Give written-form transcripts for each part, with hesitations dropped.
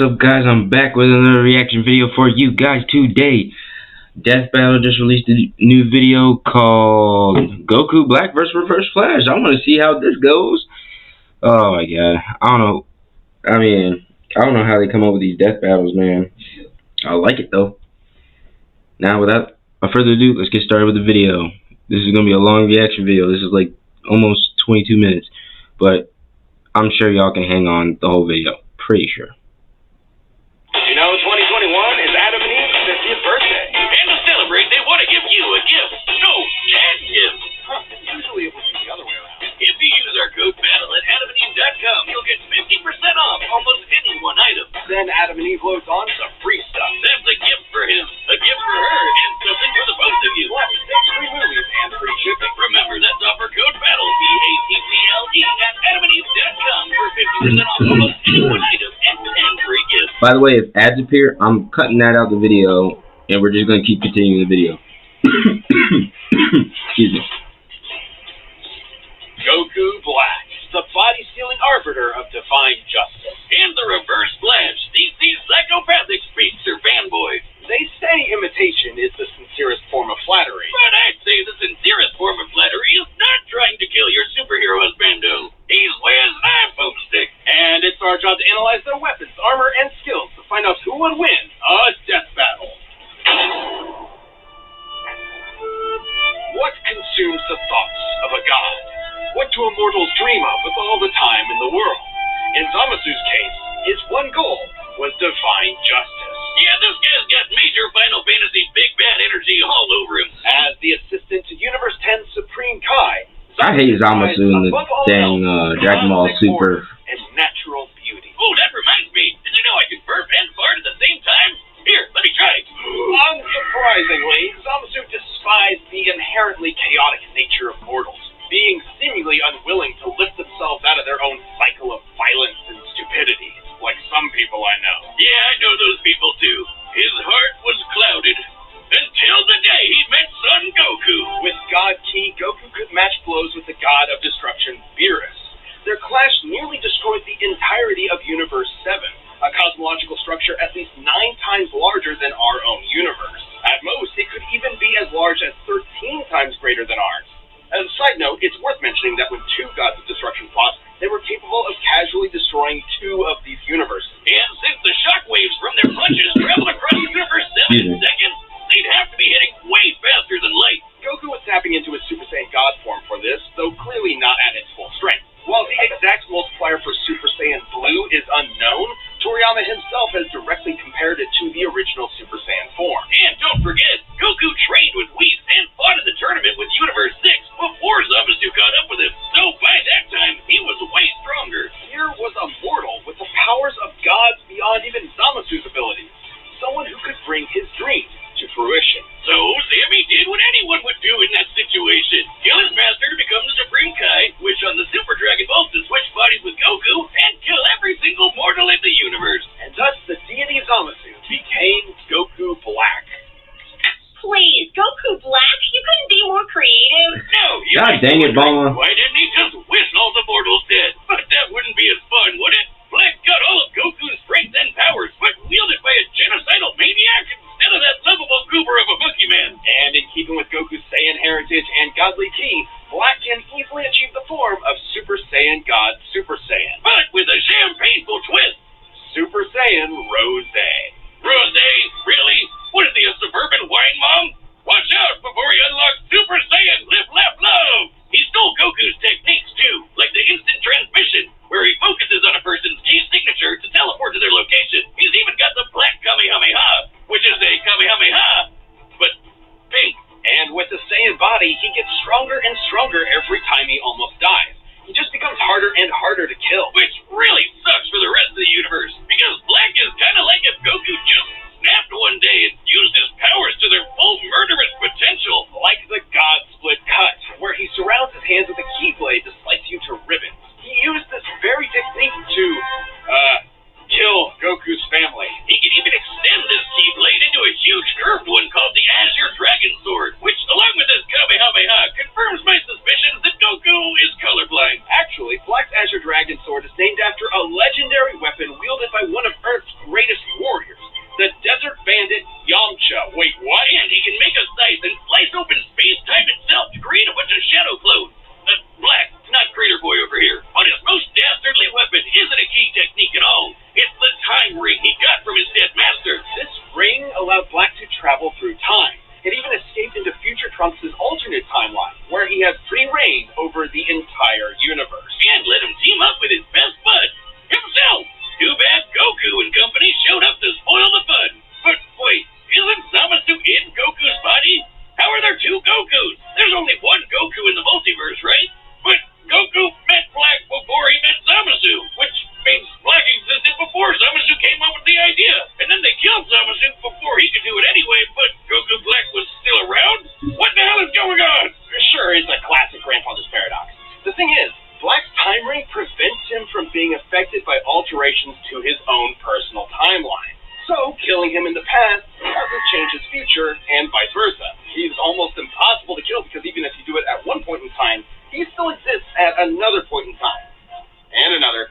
up, guys? I'm back with another reaction video for you guys today. Death Battle just released a new video called Goku Black vs. Reverse Flash. I want to see how this goes. Oh my god. I don't know. I don't know how they come up with these death battles, man. I like it though. Now, without further ado, let's get started with the video. This is going to be a long reaction video. This is like almost 22 minutes. But I'm sure y'all can hang on the whole video. Pretty sure. You know, 2021 is Adam and Eve's 50th birthday. And to celebrate, they want to give you a gift. No, can gift. Usually it would be the other way around. If you use our code BATTLE at adamandeve.com, you'll get 50% off almost any one item. Then Adam and Eve loads on some free stuff. That's a gift for him, a gift for her, and something for the both of you. Plus, 6 free movies and free shipping. Remember, that's offer code BATTLE, BATTLE, at adamandeve.com for 50% off almost any one item and 10 free gifts. By the way, if ads appear, I'm cutting that out of the video, and we're just going to keep continuing the video. Excuse me. Goku Black, the body-stealing arbiter of divine justice. And the Reverse Flash, DC's psychopathic speedster fanboy. They say imitation is the sincerest form of flattery. But I'd say the sincerest form of flattery is not trying to kill your superhero husbando. He's wears an iPhone stick. And it's our job to analyze their weapons, armor, and skills to find out who would win a death battle. What consumes the thoughts of a god? What do immortals dream of with all the time in the world? In Zamasu's case, his one goal was divine justice. Yeah, this guy's got major Final Fantasy big bad energy all over him. As the assistant to Universe 10's Supreme Kai, I hate Zamasu in the dang Dragon Ball Super. And natural beauty. Oh, that reminds me. Did you know I can burp and fart at the same time? Here, let me try. Unsurprisingly, Zamasu despised the inherently chaotic nature of mortals, being seemingly unwilling to lift themselves out of their own cycle of violence and stupidity, like some people I know. Yeah, I know those people too. His heart was clouded. Until the day he met Son Goku. With God Ki, Goku could match blows with the god of destruction, Beerus. Their clash nearly destroyed the entirety of Universe 7, a cosmological structure at least 9 times larger than our own universe. At most, it could even be as large as 13 times greater than ours. As a side note, it's worth mentioning that when 2 gods of destruction fought, they were capable of casually destroying 2 of these universes. And since the shockwaves from their punches traveled across Universe 7 in seconds, they'd have to be hitting way faster than light. Goku was tapping into his Super Saiyan God form for this, though clearly not at its full strength. While the exact multiplier for Super Saiyan Blue is unknown, Toriyama himself has directly compared it to the original Super Saiyan form. And don't forget, Goku trained with Whis and fought in the tournament with Universe 6 before Zamasu caught up with him. So by that time, he was way stronger. Here was a mortal with the powers of gods beyond even Zamasu's abilities. Someone who could bring his dreams to fruition. So Sammy did what anyone would do in that situation. Kill his master to become the Supreme Kai, wish on the Super Dragon Balls to switch bodies with Goku, and kill every single mortal in the universe. And thus the deity Zamasu became Goku Black. Please, Goku Black? You couldn't be more creative? No, you God dang it, Bulma. Why didn't he just wish all the mortals dead? But that wouldn't be as fun, would it? Black got all of Goku's strength and powers, but wielded by a genocidal maniac instead of that lovable goober of a monkey man. And in keeping with Goku's Saiyan heritage and godly ki, Black can easily achieve the form of Super Saiyan God Super Saiyan. But with a champagneful twist. Super Saiyan Rose. Rose? Really? What is he, a suburban wine mom? Watch out before he unlocks Super Saiyan Live, Laugh, Love! He stole Goku's techniques too, like the instant transmission, where he focuses on a person's key signature to teleport to their location. He's even got the Black Kamehameha, which is a Kamehameha, but pink. And with the Saiyan body, he gets stronger and stronger every time he almost dies. He just becomes harder and harder to kill. Which really sucks for the rest of the universe, because Black is kind of like if Goku just snapped one day and used his powers to their full murderous potential. Like the God Split Cut, where he surrounds his hands with a keyblade to slice you to ribbons. He used this very technique to, kill Goku's family. He can even extend this keyblade into a huge curved one called the Azure Dragon Sword, which, along with his Kamehameha, confirms my suspicions that Goku is colorblind. Actually, Black's Azure Dragon Sword is named after a legendary weapon wielded by one of Earth's great free reign over the entire universe. And let him team up with his best bud, himself. Too bad Goku and company showed up to spoil the fun. But wait, isn't Zamasu in Goku's body? How are there two Gokus? There's only one Goku in the multiverse, right? But Goku met Black before he met Zamasu, which means Black existed before Zamasu came up with the idea. And then they killed Zamasu before he could do it anyway, but Goku Black was still around? What the hell is going on? Sure, it's a classic grandfather's paradox. The thing is, Black's time ring prevents him from being affected by alterations to his own personal timeline. So, killing him in the past doesn't change his future, and vice versa. He's almost impossible to kill because even if you do it at one point in time, he still exists at another point in time. And another.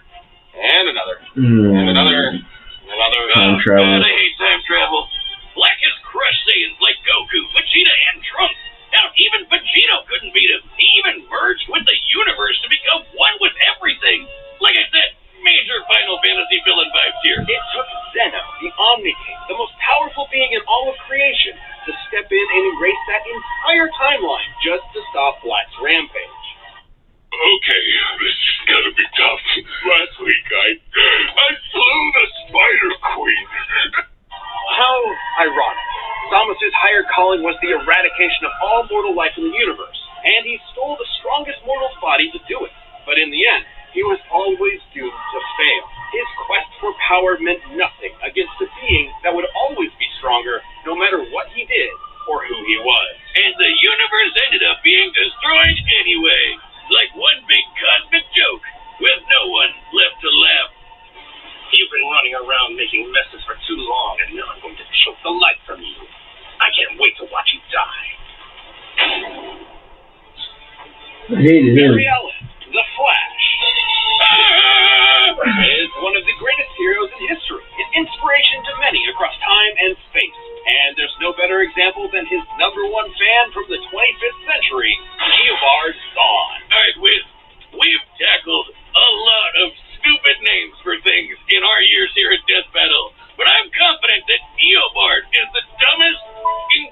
And another. And another. Another. Time travel. God, I hate time travel. Black has crushed Saiyans like Goku, Vegeta, and Trunks. Now, even Vegito couldn't beat him. He even merged with the universe to become one with everything. Like I said, major Final Fantasy villain vibes here. It took Zeno, the Omni-King, the most powerful being in all of creation, to step in and erase that entire timeline just to stop Black's rampage. Okay, this is gonna be tough. Last week, I slew the Spider Queen. How ironic. Zamasu's higher calling was the eradication of all mortal life in the universe, and he stole the strongest mortal's body to do it. But in the end, he was always doomed to fail. His quest for power meant nothing against a being that would always be stronger no matter what he did or who he was. And the universe ended up being destroyed anyway. Like one big cosmic joke, with no one left to laugh. You've been running around making messes for too long, and now I'm going to choke the life from you. I can't wait to watch you die. I hated him. Barry Allen, the Flash, is one of the greatest heroes in history, an inspiration to many across time and space. And there's no better example than his #1 fan from the 25th century, Eobard Thawne. Alright, we've tackled a lot of stupid names for things in our years here at Death Battle, but I'm confident that Eobard is the dumbest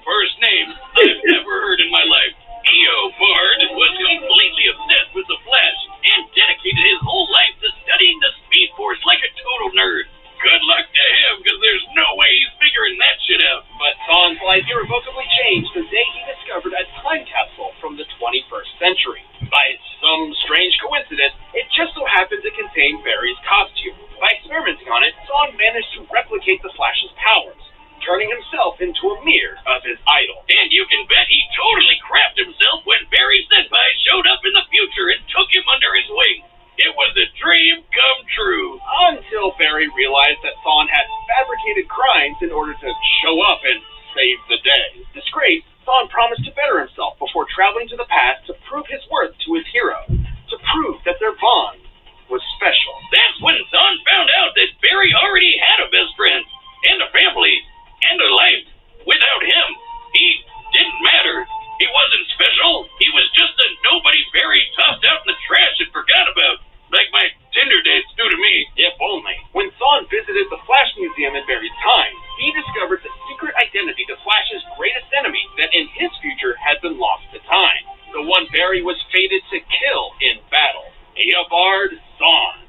first name I've ever heard in my life. Eobard was completely obsessed with the Flash and dedicated his whole life to studying the Speed Force like a total nerd. Good luck to him, because there's no way he's figuring that shit out. But Thawne's life irrevocably changed the day he discovered a time capsule from the 21st century. By some strange coincidence, it just so happened to contain Barry's costume. By experimenting on it, Thawne managed to replicate the Flash's powers, turning himself into a mirror of his idol. And you can bet he totally crapped himself when Barry Senpai showed up in the future and took him under his wing. It was a dream come true. Until Barry realized that Thawne had fabricated crimes in order to show up and save the day. Disgraced, Thawne promised to better himself before traveling to the past to prove his worth to his hero, to prove that their bond was special. That's when Thawne found out that Barry already had a best friend, and a family, and a life. Without him, he didn't matter. He wasn't special. He was just a nobody Barry tossed out in the trash and forgot about. Like my Tinder dates do to me. If only. When Thawne visited the Flash Museum in Barry's time, he discovered the secret identity to Flash's greatest enemy that in his future had been lost to time. The one Barry was fated to kill in battle. Eobard Thawne.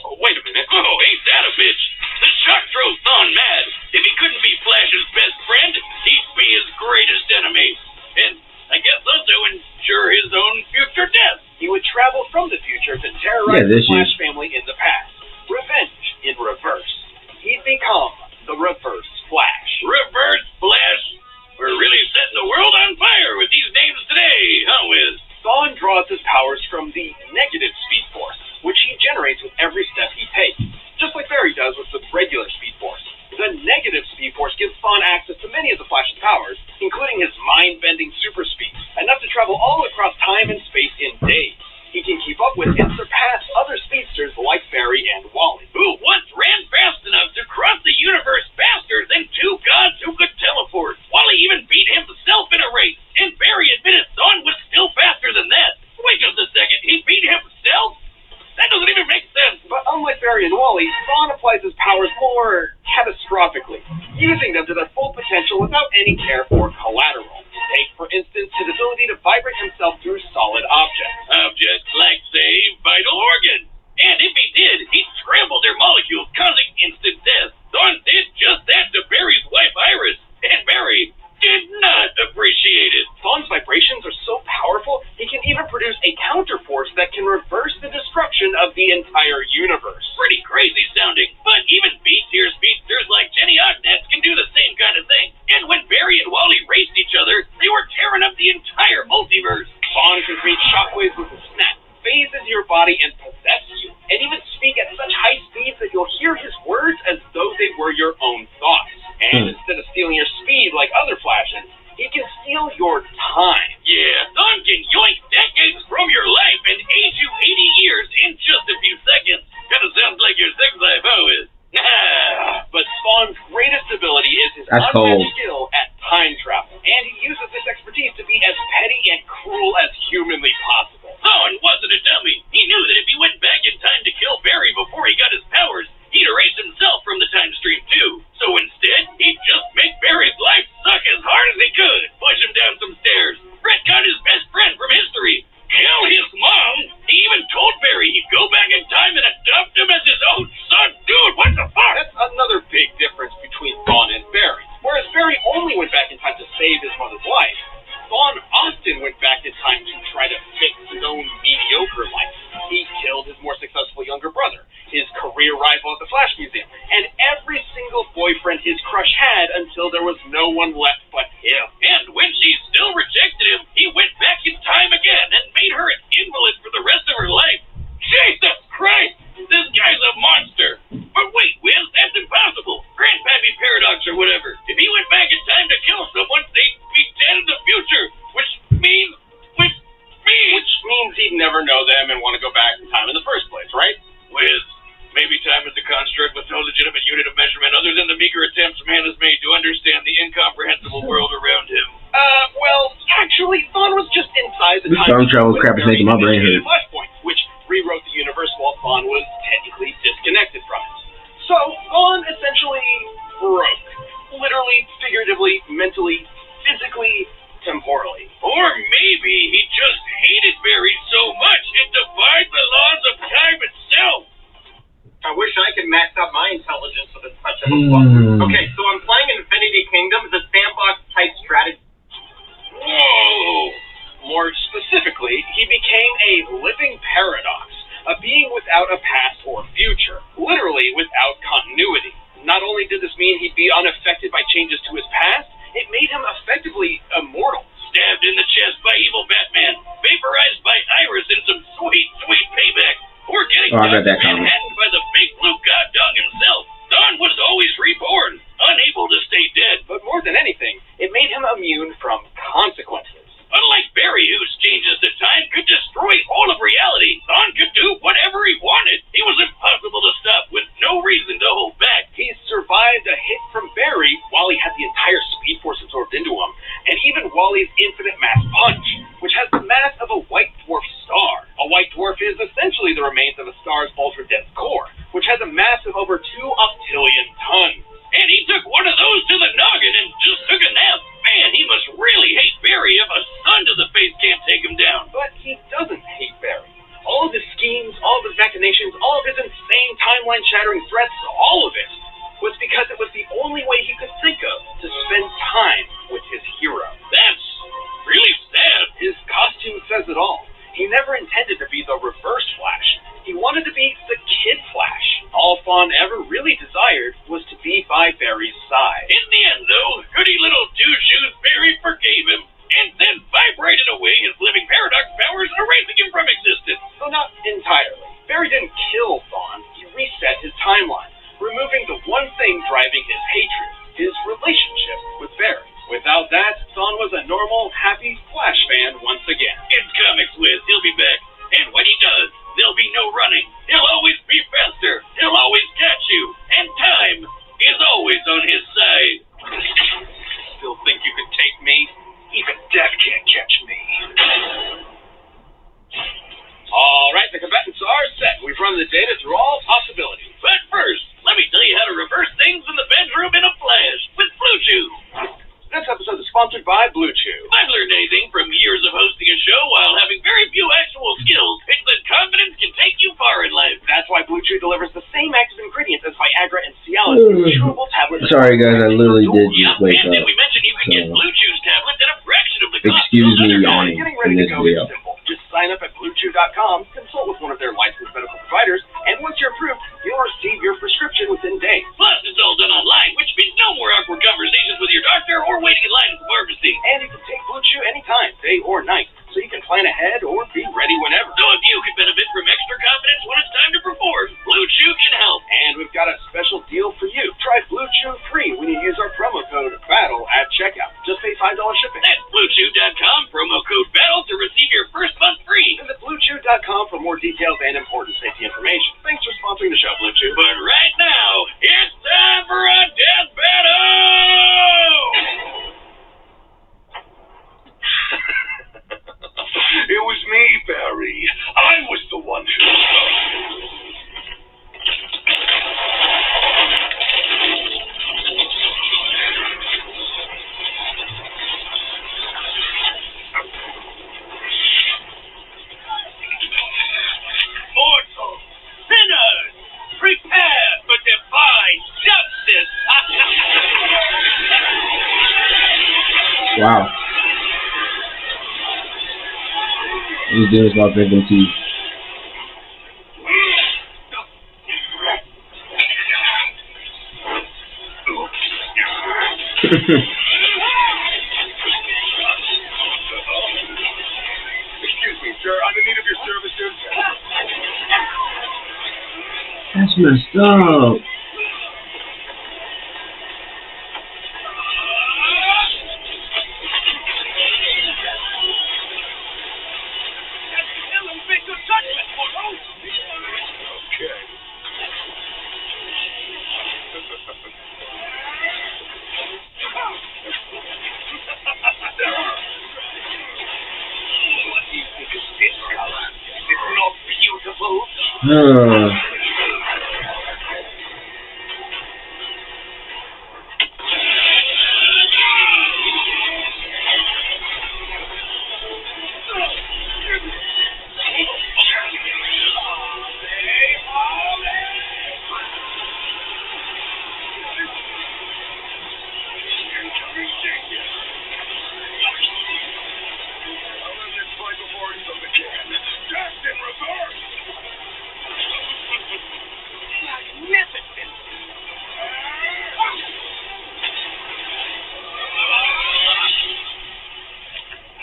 Oh, wait a minute. Oh, ain't that a bitch? The shock drove Thawne mad. If he couldn't be Flash's best friend, he'd be his greatest enemy. And I guess also ensure his own future death. He would travel from the future to terrorize the Flash family in the past. Revenge in reverse. He'd become the Reverse Flash. Reverse Flash? We're really setting the world on fire with these names today, huh, Wiz? Thawne draws his powers from the negative Speed Force, which he generates with every step he takes, just like Barry does with the regular Speed Force. The negative Speed Force gives Thawne access to many of the Flash's powers, including his mind-bending super speed, enough to travel all across time and space in days. He can keep up with and surpass other speedsters like Barry and Wally, who once ran fast enough to cross the universe faster than two gods who could teleport. Wally even beat himself in a race, and Barry admitted Thawne was still faster than that. Wait just a second, he beat himself? That doesn't even make sense. But unlike Barry and Wally, Thawne applies his powers more catastrophically, using them to their full potential without any care for collateral. Take For instance, his ability to vibrate himself through solid objects. Objects like, say, vital organs. And if he did, he'd scramble their molecules, causing instant death. Thorn did just that to Barry's wife, Iris. And Barry did not appreciate it. Thorn's vibrations are so powerful, he can even produce a counterforce that can reverse the destruction of the entire universe. Pretty crazy sounding, but even B-tier speedsters like Jenny Ognats can do the same kind of thing. And when Barry and Wally raced each other, they were tearing up the entire multiverse. Thorn can create shockwaves with a snap, phase into your body and possess you, and even speak at such high speeds that you'll hear his words as though they were your own thoughts. And instead of stealing your speed like other Flashes, he can steal your time. Yeah, Thorn can yoink decades from your life and age you 80 years in just a few seconds. Kinda sounds like your sex life, is. But Thorn's greatest ability is his That's unmatched cold. skill at time travel, and he uses this expertise to be as petty and cruel as humanly possible. Thorn wasn't a dummy. He knew that if he went back in time to kill Barry before he got his powers, he'd erase himself from the time stream too. So instead, he'd just make Barry's life suck as hard as he could, push him down some stairs, retcon his best friend from history, kill his mom. He even told Barry he'd go back in time and adopt him as his own son. Dude, what the fuck? That's another big difference between Thorn and Barry. Whereas Barry only went back in time to save his mother's life, Thorn often went back in time to try to fix his own mediocre life. He killed his more successful younger brother, his career rival at the Flash Museum, and every single boyfriend his crush had until there was no one left but him. And when she still rejected him, he went back in time again and made her an invalid for the rest of her life. Jesus Christ! This guy's a monster! But wait, Wiz, that's impossible. Grandpappy Paradox or whatever. If he went back in time to kill someone, they'd be dead in the future, which means he'd never know them and want to go back in time in the first place, right? Wiz, maybe time is a construct with no legitimate unit of measurement other than the meager attempts man has made to understand the incomprehensible world around him. Well, actually, Thorn was just inside the This time travel crap is making my brain hurt. Flashpoint, which rewrote the universe while Thorn was technically disconnected from it. So, Thorn essentially broke. Literally, figuratively, mentally, physically, temporally. Or maybe he just hated Barry so much it defied the laws of time itself. I wish I could max out my intelligence with such a book. Okay, so I'm playing Infinity Kingdom, the sandbox type strategy. Whoa! More specifically, he became a living paradox, a being without a past or future, literally without continuity. Not only did this mean he'd be unaffected by changes to his past, it made him effectively immortal. Stabbed in the chest by evil Batman, vaporized by Iris in some sweet, sweet payback, or getting I read that Dr. comment. Manhattan by the big blue god dog himself. Thorn was always reborn, unable to stay dead. But more than anything, it made him immune from consequences. Unlike Barry, whose changes to time could destroy all of reality, Thorn could do whatever he wanted. He was impossible to stop with no reason to hold back. He survived a hit from Barry while he had the entire Speed Force absorbed into him, and even Wally's infinite mass punch, which has the mass of a white dwarf star. A white dwarf is essentially the remains of a star's ultra-dense core, which has a mass of over 2 octillion tons. And he took one of those to the noggin and just took a nap. Man, he must really hate Barry if a sun to the face can't take him down. But he doesn't hate Barry. All of his schemes, all of his machinations, all of his insane timeline-shattering threats, all of it was because it was the only way he could think of to spend time with his hero. That's really sad. His costume says it all. He never intended to be the Reverse Flash. He wanted to be the Kid Flash. All Fawn ever really desired was to be by Barry's side. In the end, though, goody little two-shoes Barry forgave him, and then vibrated away his living paradox powers, erasing him from existence. Though not entirely. Barry didn't kill Fawn. He reset his timeline, removing the one thing driving his hatred, his relationship with Barry. Without that, Thawne was a normal, happy Flash fan once again. It's Comics Wiz. He'll be back. And when he does, there'll be no running. He'll always be faster. He'll always catch you. And time is always on his side. Still think you can take me? Even death can't catch me. All right, the combatants are set. We've run the data through all possibilities. But first, let me tell you how to reverse things in the bedroom in a flash with Blue Chew. This episode is sponsored by Blue Chew. I've learned chewable tablet. Sorry guys, I literally did just wake and up. did we mention you can get So, Blue Chew's tablets at a fraction of the cost? excuse me Other yawning Getting in ready this to go is video. simple. Just sign up at bluechew.com, consult with one of their licensed medical providers, and once you're approved, you'll receive your prescription within days. Plus, it's all done online, which means no more awkward conversations with your doctor or waiting in line at the pharmacy. And you can take Blue Chew anytime, day or night, so you can plan ahead or be ready whenever. So if you can benefit from extra confidence when it's time to perform, Blue Chew can help. And we've got a special deal for you. Try Blue Chew free when you use our promo code BATTLE at checkout. Just pay $5 shipping. That's BlueChew.com, promo code BATTLE to receive your first month free. Visit BlueChew.com for more details and important safety information. Thanks for sponsoring the show, Blue Chew. But right now, it's time for a death battle! It was me, Barry. I was the one who started. Mortals, sinners, prepare for divine justice! Wow. He's doing this while drinking tea. Excuse me, sir. I'm in need of your services. That's messed up. Okay. What do you think of this color? Is it not beautiful?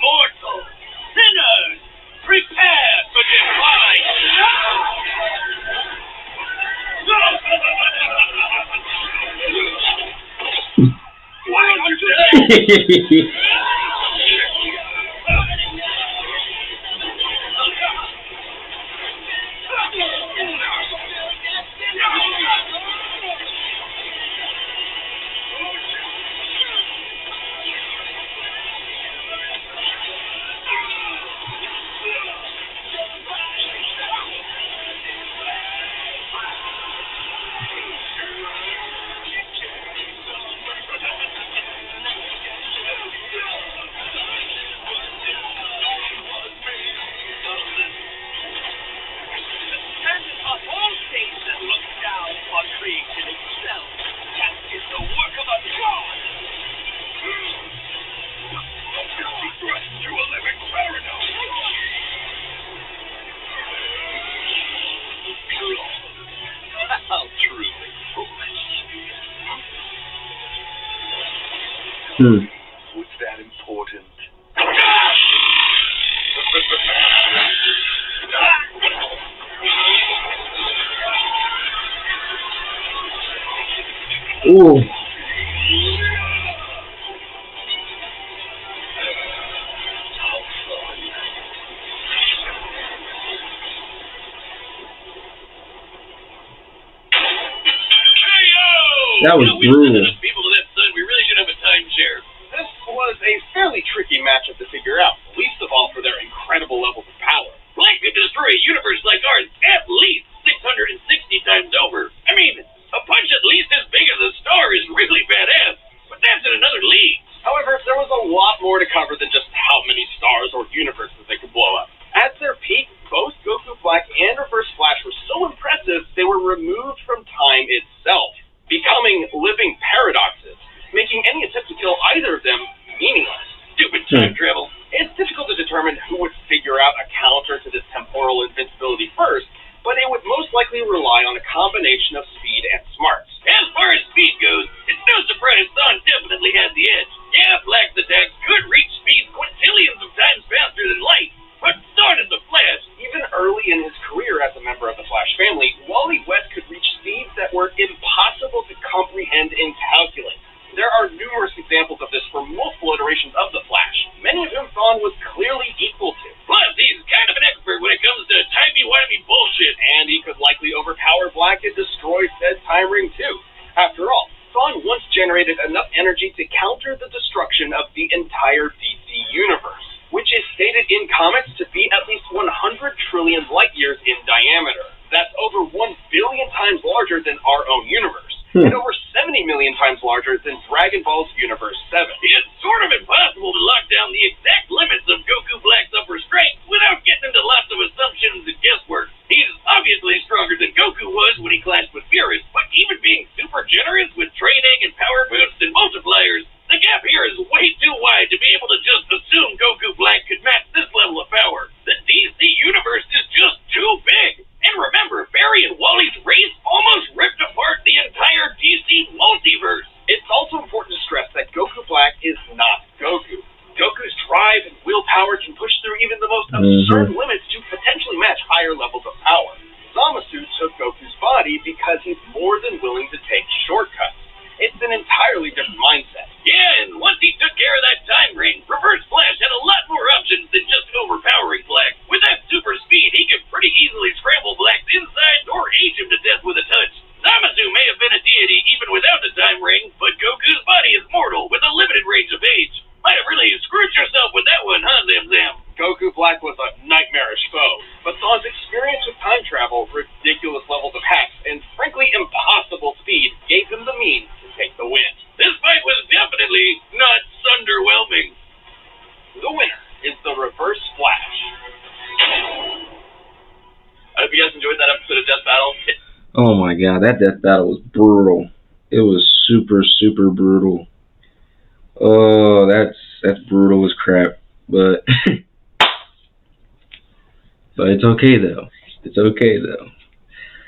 Mortals, sinners, prepare for divine What did you say? Was that important? Ooh. That was brutal. People to that son, we really should have a timeshare. This was a fairly tricky matchup to figure out, least of all for their incredible levels of power. Black could destroy a universe like ours at least 660 times over. I mean, a punch at least as big as a star is really badass, but that's in another league. However, there was a lot more to cover than just how many stars or universes they could blow up. At their peak, both Goku Black and Reverse Flash were so impressive they were removed from time itself, becoming in his career as a member of the Flash family, Wally West could reach speeds that were impossible to comprehend and calculate. There are numerous examples of this for multiple iterations of the Flash, many of whom Thawne was clearly equal to. Plus, he's kind of an expert when it comes to timey-wimey bullshit. And he could likely overpower Black and destroy said time ring too. After all, Thawne once generated enough energy to counter the destruction of the entire DC universe, which is stated in comics to be at least 100 trillion light years in diameter. That's over 1 billion times larger than our own universe, and over 70 million times larger than Dragon Ball's Universe 7. It's sort of impossible to lock down the exact limits of Goku Black's upper strength without getting into lots of assumptions and guesswork. He's obviously stronger than Goku was when he clashed with Beerus, but even being super generous with training and power boosts and multipliers, the gap here is way too wide to be able to just assume Goku Black could match this level of power. The DC universe is just too big. And remember, Barry and Wally's race almost ripped apart the entire DC multiverse. It's also important to stress that Goku Black is not Goku. Goku's drive and willpower can push through even the most absurd limits to potentially match higher levels of power. Zamasu took Goku's body because he's more than willing to take shortcuts. It's an entirely different mindset. Yeah, and once he took care of that time ring, Reverse Flash had a lot more options than just overpowering Black. With that super speed, he could pretty easily scramble Black's insides or age him to death with a touch. Zamasu may have been a deity even without the time ring, but Goku's body is mortal with a limited range of age. Might have really screwed yourself with that one, huh, Zam Zam? Goku Black was a nightmarish foe, but Thawne's experience with time travel, ridiculous levels of hacks, and frankly impossible speed gave him the means to take the win. This fight was definitely not underwhelming. The winner is the Reverse Flash. I hope you guys enjoyed that episode of Death Battle. Oh my god, that death battle was brutal. It was super, super brutal. Oh, that's brutal as crap. But but it's okay though. It's okay though.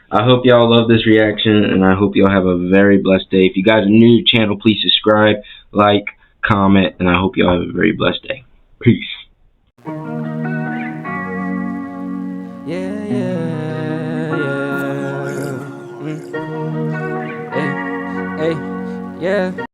I hope y'all love this reaction, and I hope y'all have a very blessed day. If you guys are new to the channel, please subscribe, like, comment, and I hope y'all have a very blessed day. Peace. Yeah, yeah, yeah. Hey, hey, yeah.